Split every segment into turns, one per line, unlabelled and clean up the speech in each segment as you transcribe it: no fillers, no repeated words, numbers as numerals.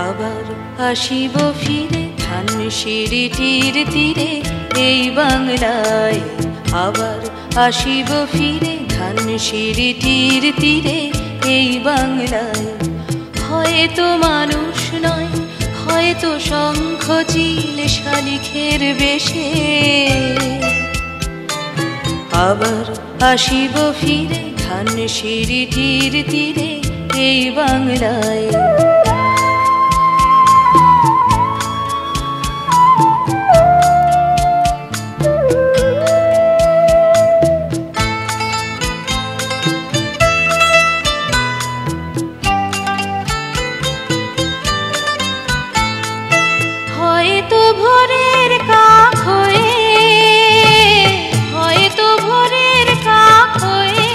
আবার আসিব ফিরে ধানসিঁড়িটির তীরে এই বাংলায়। আবার আসিব ফিরে ধানসিঁড়িটির তীরে এই বাংলায়। হয়তো মানুষ নয়, হয়তো শঙ্খ চিল শালিখের বেশে। আবার আসিব ফিরে ধানসিঁড়িটির তীরে এই বাংলায়। হয়তো ভোরের কাক হয়ে, হয়তো ভোরের কাক হয়ে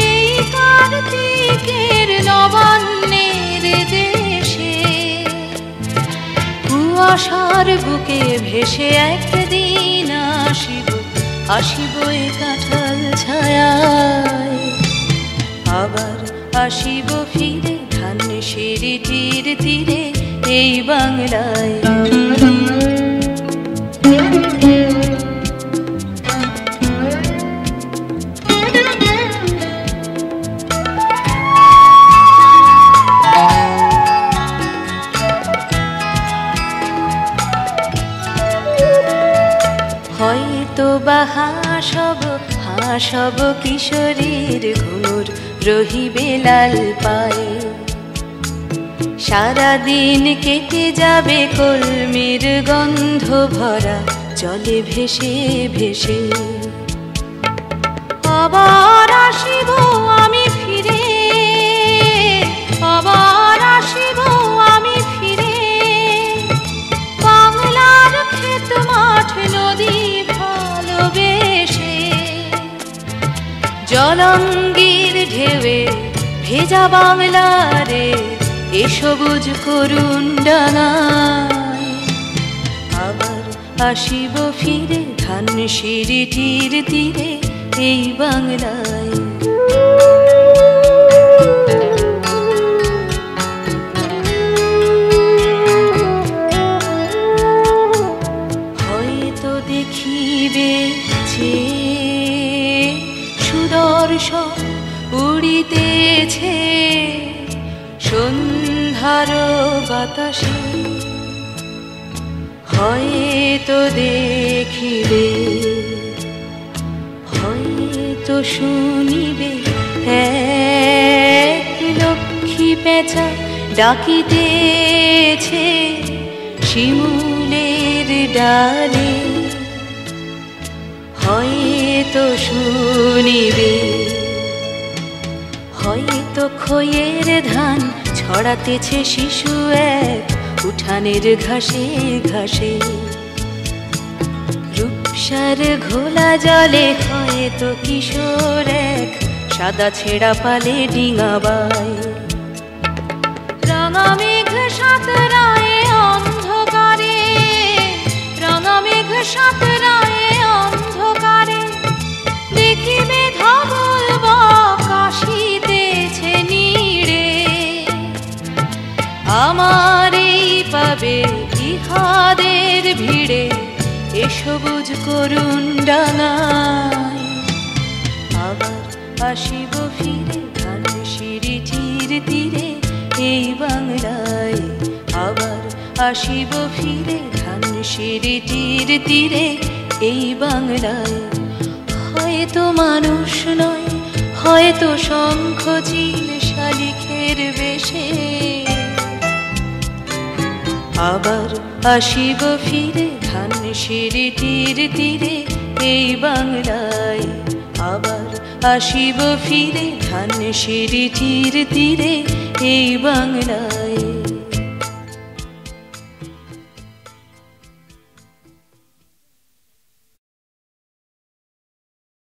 এই কার্তিকের নবান্নের দেশে কুয়াশার বুকে ভেসে একদিন আসিব, আসিব এ কাঁঠাল ছায়ায়। আবার আসিব ফিরে ধানসিঁড়িটির তীরে এই বাংলায়। হয়তো বা হাসব কিশোরীর ঘুমুর রহিবে লাল পায়ে। সারাদিন কেটে যাবে কলমির গন্ধ ভরা জলে ভেসে ভেসে। আবার আসিব আমি ফিরে, আবার আসিব আমি ফিরে বাংলার ক্ষেত মাঠ নদী ভালোবেসে। জলঙ্গির ঢেউয়ে ভেজা বাংলারে এ সবুজ করুণ ডাঙায়। আবার আসিব ফিরে ধানসিঁড়িটির তীরে এই বাংলায়। হয়তো দেখিবে যে সুদর্শন উড়িতেছে সন্ধ্যার বাতাসে। হয়তো দেখিবে, হয়তো শুনিবে এক লক্ষ্মী পেঁচা ডাকিতেছে শিমুলের ডালে। হয়তো শুনিবে, হয়তো খইয়ের ধান ছড়াতেছে শিশু এক উঠানের ঘাসে ঘাসে। রূপসার ঘোলা জলে হয়তো কিশোর এক সাদা ছেঁড়া পালে ডিঙাবায়। রাঙা মেঘ সাঁতরায় অন্ধকারে, রাঙা মেঘ সাঁতরায় অন্ধকারে দেখিবে ধবল বক আসিতেছে নীড়ে। আমারেই পাবে ইহাদের ভিড়ে এ সবুজ করুণ ডাঙায়। আবার আসিব ফিরে ধানসিঁড়িটির তীরে এই বাংলায়। আবার আসিব ফিরে ধানসিঁড়িটির তীরে এই বাংলায়। হয়তো মানুষ নয়, হয়তো শঙ্খ চিল শালিখের বেশে। আবার আসিব ফিরে ধানসিঁড়িটির তীরে এই বাংলায়। আবার আসিব ফিরে ধানসিঁড়িটির তীরে এই বাংলায়।